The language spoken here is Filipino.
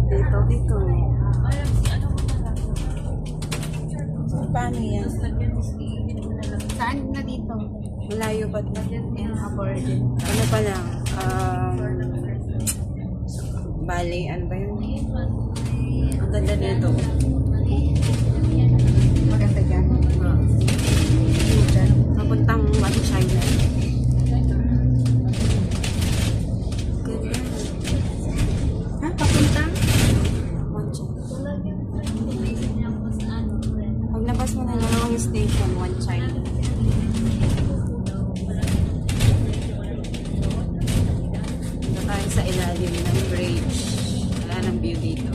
Dito. Paano yan? Saan na dito? Malayo pa din. Ano pa lang? Bali, ano ba yun? Ang ganda nito. Maganda dyan. Papuntang China. Ha? Papuntang? Paglabas mo na lang ang station, China. Dito tayo sa ilalim ng bridge. Wala ng view dito.